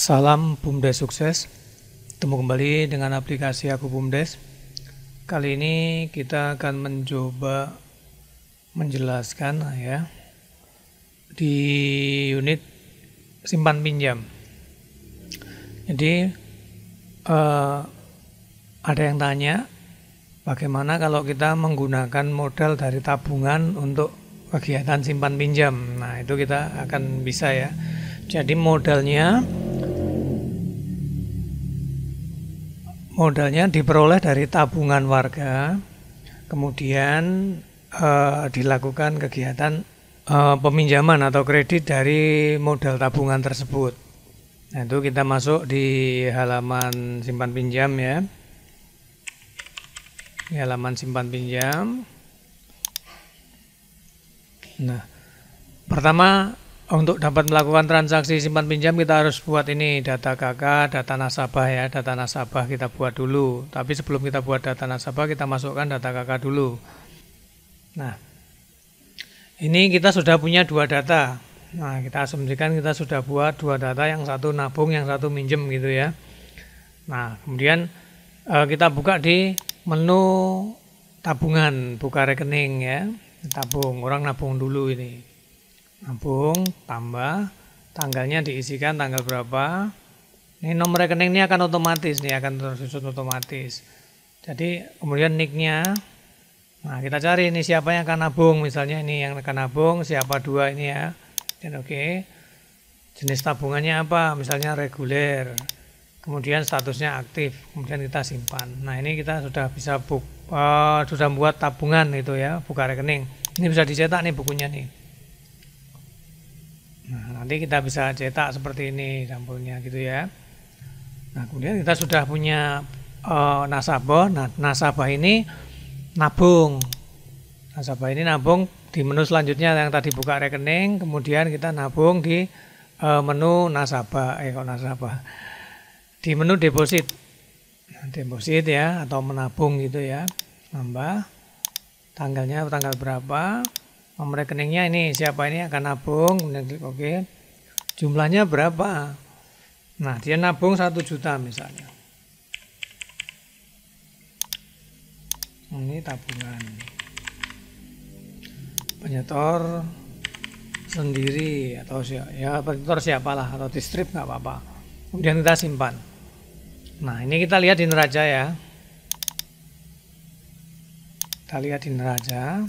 Salam BUMDes sukses. Ketemu kembali dengan aplikasi Aku BUMDes. Kali ini kita akan mencoba menjelaskan ya di unit simpan pinjam. Jadi ada yang tanya bagaimana kalau kita menggunakan modal dari tabungan untuk kegiatan simpan pinjam. Nah, itu kita akan bisa ya. Jadi modalnya diperoleh dari tabungan warga, kemudian dilakukan kegiatan peminjaman atau kredit dari modal tabungan tersebut. Nah, itu kita masuk di halaman simpan pinjam ya. Di halaman simpan pinjam. Nah, pertama untuk dapat melakukan transaksi simpan pinjam kita harus buat ini data KK, data nasabah ya. Data nasabah kita buat dulu. Tapi sebelum kita buat data nasabah kita masukkan data KK dulu. Nah, ini kita sudah punya dua data. Nah, kita asumsikan kita sudah buat dua data, yang satu nabung, yang satu minjem gitu ya. Nah, kemudian kita buka di menu tabungan, buka rekening ya. Tabung, orang nabung dulu ini. Nabung, tambah, tanggalnya diisikan tanggal berapa. Ini nomor rekening ini akan otomatis nih, akan tersusun otomatis. Jadi kemudian nicknya, nah kita cari ini siapa yang akan nabung, misalnya ini yang akan nabung, siapa dua ini ya. Dan oke. Jenis tabungannya apa, misalnya reguler. Kemudian statusnya aktif, kemudian kita simpan. Nah ini kita sudah bisa sudah buat tabungan itu ya, buka rekening. Ini bisa dicetak nih bukunya nih. Nah, nanti kita bisa cetak seperti ini sampulnya gitu ya. Nah, kemudian kita sudah punya nasabah. Nah, nasabah ini nabung. Nasabah ini nabung di menu selanjutnya yang tadi buka rekening, kemudian kita nabung di menu nasabah. Kok nasabah? Di menu deposit. Nah, deposit ya atau menabung gitu ya. Nambah tanggalnya tanggal berapa? Nomor rekeningnya ini siapa ini akan nabung, kemudian klik OK. Jumlahnya berapa? Nah, dia nabung 1 juta misalnya. Ini tabungan. Penyetor sendiri atau ya penyetor siapalah atau di strip nggak apa-apa. Kemudian kita simpan. Nah, ini kita lihat di neraca ya. Kita lihat di neraca.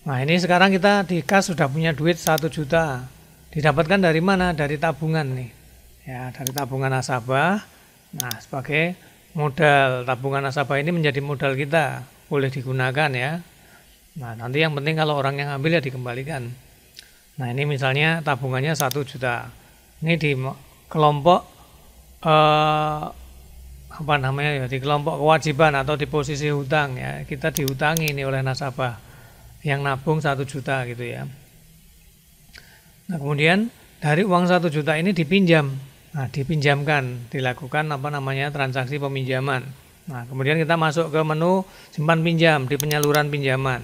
Nah, ini sekarang kita di kas sudah punya duit 1 juta. Didapatkan dari mana? Dari tabungan nih. Ya, dari tabungan nasabah. Nah, sebagai modal, tabungan nasabah ini menjadi modal kita. Boleh digunakan ya. Nah, nanti yang penting kalau orang yang ambil ya dikembalikan. Nah, ini misalnya tabungannya 1 juta. Ini di kelompok apa namanya ya, di kelompok kewajiban atau di posisi hutang ya. Kita dihutangi ini oleh nasabah yang nabung 1 juta gitu ya. Nah, kemudian dari uang 1 juta ini dipinjam. Nah, dipinjamkan, dilakukan apa namanya transaksi peminjaman. Nah, kemudian kita masuk ke menu simpan pinjam di penyaluran pinjaman.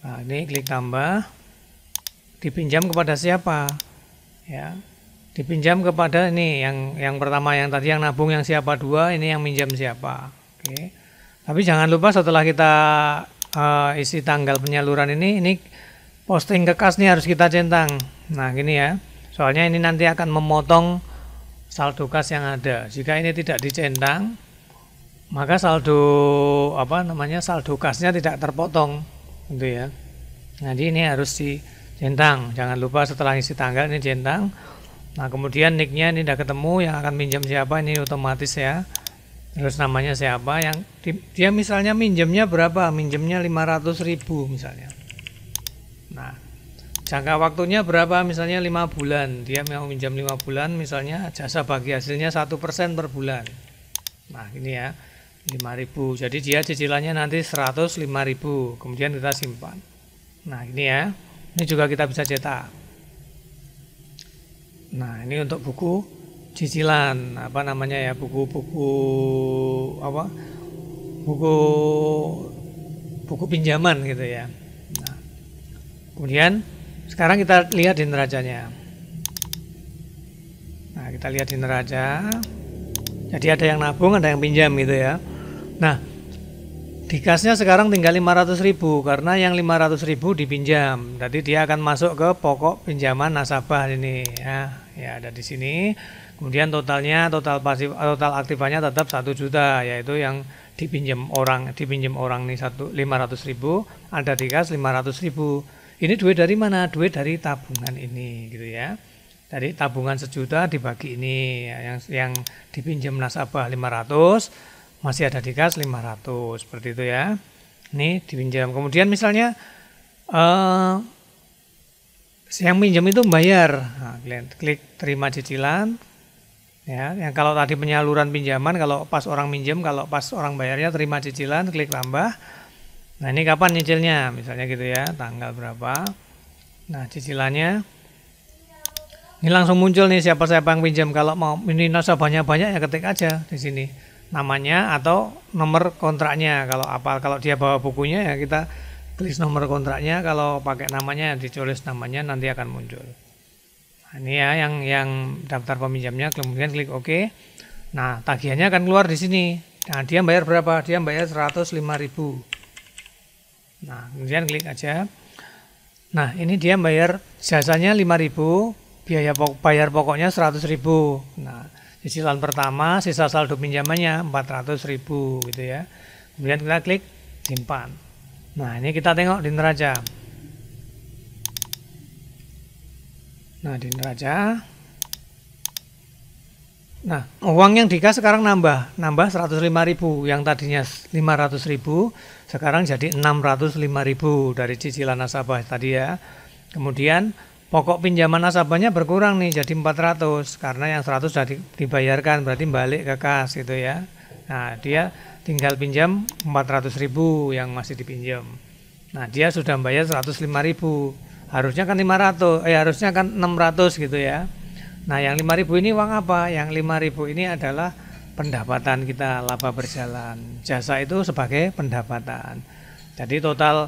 Nah, ini klik tambah. Dipinjam kepada siapa? Ya. Dipinjam kepada ini yang pertama yang tadi yang nabung yang siapa dua, ini yang minjam siapa. Oke. Tapi jangan lupa setelah kita isi tanggal penyaluran ini posting ke kas nih harus kita centang. Nah, gini ya. Soalnya ini nanti akan memotong saldo kas yang ada. Jika ini tidak dicentang, maka saldo saldo kasnya tidak terpotong gitu ya. Jadi ini harus dicentang. Jangan lupa setelah isi tanggal ini centang. Nah, kemudian nicknya ini udah ketemu, yang akan minjam siapa ini otomatis ya. Terus namanya siapa, yang dia misalnya minjemnya berapa? Minjemnya 500.000 misalnya. Nah, jangka waktunya berapa? Misalnya 5 bulan. Dia mau minjam 5 bulan, misalnya jasa bagi hasilnya 1% per bulan. Nah, ini ya 5.000. Jadi dia cicilannya nanti 105.000. Kemudian kita simpan. Nah, ini ya. Ini juga kita bisa cetak. Nah, ini untuk buku cicilan apa namanya ya, buku pinjaman gitu ya. Nah, kemudian sekarang kita lihat di neracanya. Nah, kita lihat di neraca. Jadi ada yang nabung, ada yang pinjam gitu ya. Nah, di kasnya sekarang tinggal 500.000 karena yang 500.000 dipinjam. Jadi dia akan masuk ke pokok pinjaman nasabah ini ya. Ya, ada di sini. Kemudian totalnya, total aktifannya tetap 1 juta, yaitu yang dipinjam orang nih 500.000, ada di kas 500.000. Ini duit dari mana? Duit dari tabungan ini gitu ya. Dari tabungan 1 juta dibagi ini yang dipinjam nasabah 500, masih ada di kas 500 seperti itu ya. Ini dipinjam. Kemudian misalnya yang pinjam itu membayar. Nah, klik terima cicilan. Ya, yang kalau tadi penyaluran pinjaman, kalau pas orang minjem, kalau pas orang bayarnya terima cicilan, klik tambah. Nah, ini kapan nyicilnya? Misalnya gitu ya, tanggal berapa. Nah, cicilannya ini langsung muncul nih siapa yang pinjam. Kalau mau ini nasabahnya banyak ya ketik aja di sini namanya atau nomor kontraknya. Kalau dia bawa bukunya ya kita tulis nomor kontraknya. Kalau pakai namanya ditulis namanya, nanti akan muncul. Nah, ini ya yang daftar peminjamnya, kemudian klik OK. Nah, tagihannya akan keluar di sini. Nah, dia bayar berapa? Dia bayar 105.000. Nah, kemudian klik aja. Nah, ini dia bayar jasanya 5.000. Biaya bayar pokoknya 100.000. Nah, cicilan pertama sisa saldo pinjamannya 400.000 gitu ya. Kemudian kita klik simpan. Nah, ini kita tengok di neraca. Nah, di neraca. Nah, uang yang dikas sekarang nambah 105.000. Yang tadinya 500.000 sekarang jadi 605.000 dari cicilan nasabah tadi ya. Kemudian pokok pinjaman nasabahnya berkurang nih jadi 400 karena yang 100 sudah dibayarkan, berarti balik ke kas gitu ya. Nah, dia tinggal pinjam 400.000 yang masih dipinjam. Nah, dia sudah bayar 105.000. Harusnya kan 600 gitu ya. Nah, yang 5.000 ini uang apa? Yang 5.000 ini adalah pendapatan kita, laba berjalan. Jasa itu sebagai pendapatan. Jadi total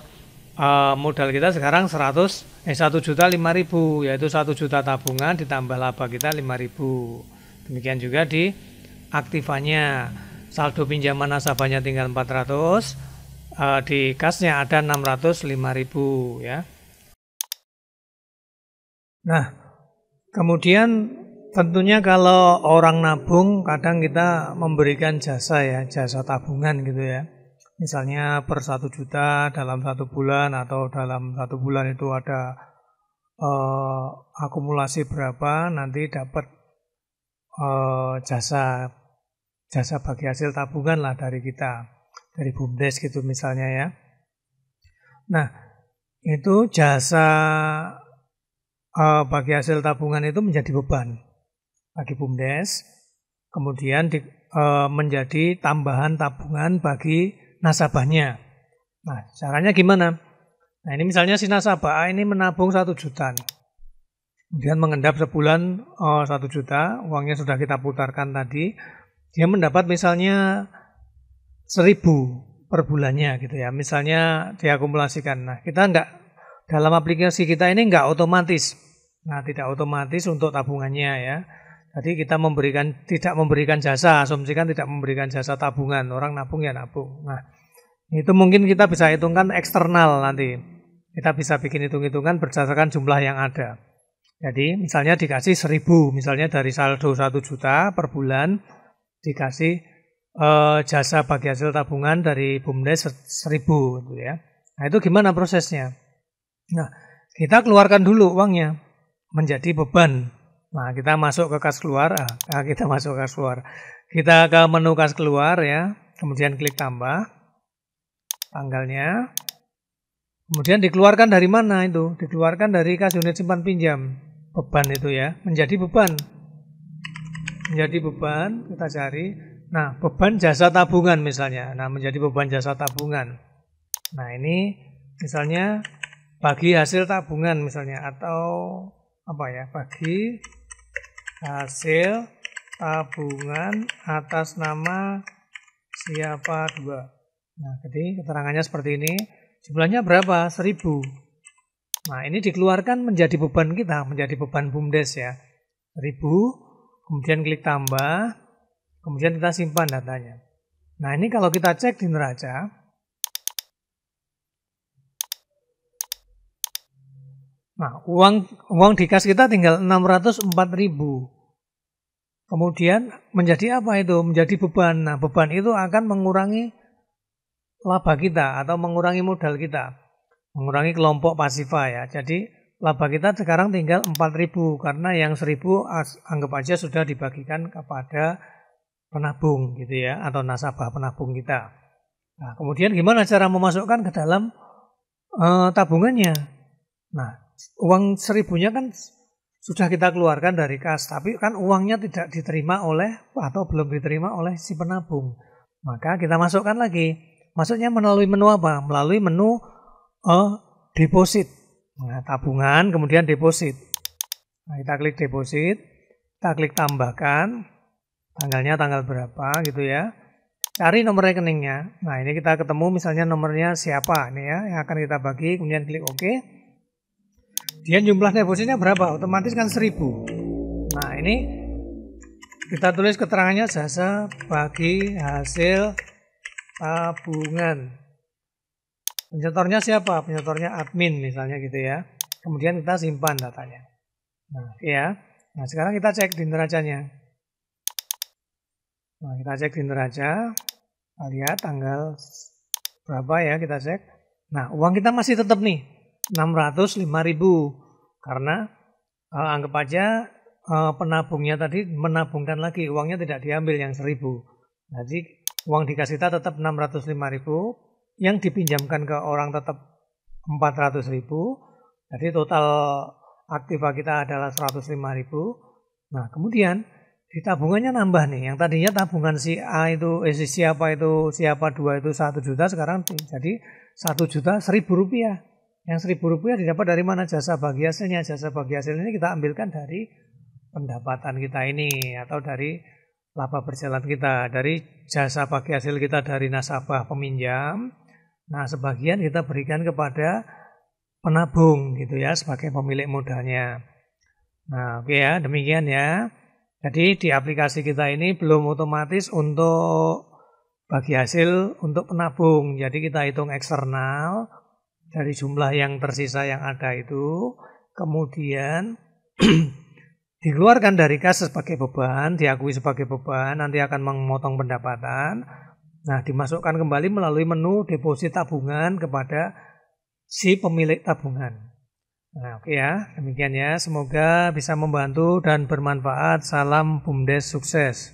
modal kita sekarang 1.005.000, yaitu 1 juta tabungan ditambah laba kita 5.000. Demikian juga di aktifannya, saldo pinjaman nasabahnya tinggal 400, di kasnya ada 605.000 ya. Nah, kemudian tentunya kalau orang nabung kadang kita memberikan jasa ya, jasa tabungan gitu ya. Misalnya per 1 juta dalam 1 bulan atau dalam 1 bulan itu ada akumulasi berapa, nanti dapat jasa bagi hasil tabungan lah dari kita, dari BUMDes gitu misalnya ya. Nah, itu jasa bagi hasil tabungan itu menjadi beban bagi BUMDes, kemudian menjadi tambahan tabungan bagi nasabahnya. Nah, caranya gimana? Nah, ini misalnya si nasabah ini menabung 1 juta. Kemudian mengendap sebulan 1 juta, uangnya sudah kita putarkan tadi. Dia mendapat misalnya 1.000 per bulannya gitu ya. Misalnya diakumulasikan. Nah, kita dalam aplikasi kita ini enggak otomatis. Nah, tidak otomatis untuk tabungannya ya. Jadi kita tidak memberikan jasa, asumsikan tidak memberikan jasa tabungan, orang nabung ya nabung. Nah, itu mungkin kita bisa hitungkan eksternal nanti. Kita bisa bikin hitung-hitungan berdasarkan jumlah yang ada. Jadi misalnya dikasih 1.000, misalnya dari saldo 1 juta per bulan, dikasih jasa bagi hasil tabungan dari BUMDes 1.000 gitu ya. Nah, itu gimana prosesnya? Nah, kita keluarkan dulu uangnya menjadi beban. Nah, kita masuk ke kas keluar, Kita ke menu kas keluar ya, kemudian klik tambah tanggalnya. Kemudian dikeluarkan dari mana itu? Dikeluarkan dari kas unit simpan pinjam. Beban itu ya, menjadi beban. Menjadi beban, kita cari. Nah, beban jasa tabungan misalnya. Nah, menjadi beban jasa tabungan. Nah, ini misalnya bagi hasil tabungan misalnya, atau apa ya, bagi hasil tabungan atas nama siapa 2. Nah, jadi keterangannya seperti ini. Jumlahnya berapa? 1.000. Nah, ini dikeluarkan menjadi beban kita, menjadi beban BUMDes ya. 1.000. kemudian klik tambah, kemudian kita simpan datanya. Nah, ini kalau kita cek di neraca, nah, uang di kas kita tinggal 604.000. Kemudian menjadi apa itu? Menjadi beban. Nah, beban itu akan mengurangi laba kita atau mengurangi modal kita. Mengurangi kelompok pasifa ya. Jadi laba kita sekarang tinggal 4.000 karena yang 1.000 anggap aja sudah dibagikan kepada penabung gitu ya, atau nasabah penabung kita. Nah, kemudian gimana cara memasukkan ke dalam tabungannya? Nah, uang 1.000-nya kan sudah kita keluarkan dari kas, tapi kan uangnya tidak diterima oleh atau belum diterima oleh si penabung. Maka kita masukkan lagi. Masuknya melalui menu apa? Melalui menu deposit. Nah, tabungan kemudian deposit. Nah, kita klik deposit, kita klik tambahkan, tanggalnya tanggal berapa gitu ya. Cari nomor rekeningnya. Nah, ini kita ketemu misalnya nomornya siapa ini ya, yang akan kita bagi, kemudian klik OK. Dia jumlah depositnya berapa? Otomatis kan 1.000. Nah, ini kita tulis keterangannya jasa bagi hasil tabungan. Penyetornya siapa? Penyetornya admin misalnya gitu ya. Kemudian kita simpan datanya. Nah, ya. Nah, sekarang kita cek di neracanya. Nah, kita cek di neraca. Kita lihat tanggal berapa ya, kita cek. Nah, uang kita masih tetap nih 605.000 karena anggap aja penabungnya tadi menabungkan lagi, uangnya tidak diambil yang 1.000. Jadi uang di kas kita tetap 605.000, yang dipinjamkan ke orang tetap 400.000. Jadi total aktiva kita adalah 105.000. Nah, kemudian di tabungannya nambah nih, yang tadinya tabungan si A itu siapa 2 itu 1 juta, sekarang jadi 1.100.000 rupiah. Yang 1.000 rupiah didapat dari mana? Jasa bagi hasilnya. Jasa bagi hasil ini kita ambilkan dari pendapatan kita ini atau dari laba berjalan kita, dari jasa bagi hasil kita dari nasabah peminjam. Nah, sebagian kita berikan kepada penabung gitu ya sebagai pemilik modalnya. Nah, oke ya, demikian ya. Jadi di aplikasi kita ini belum otomatis untuk bagi hasil untuk penabung. Jadi kita hitung eksternal dari jumlah yang tersisa yang ada itu, kemudian dikeluarkan dari kas sebagai beban, diakui sebagai beban, nanti akan memotong pendapatan. Nah, dimasukkan kembali melalui menu deposit tabungan kepada si pemilik tabungan. Nah, oke ya, demikian ya. Semoga bisa membantu dan bermanfaat. Salam BUMDes sukses.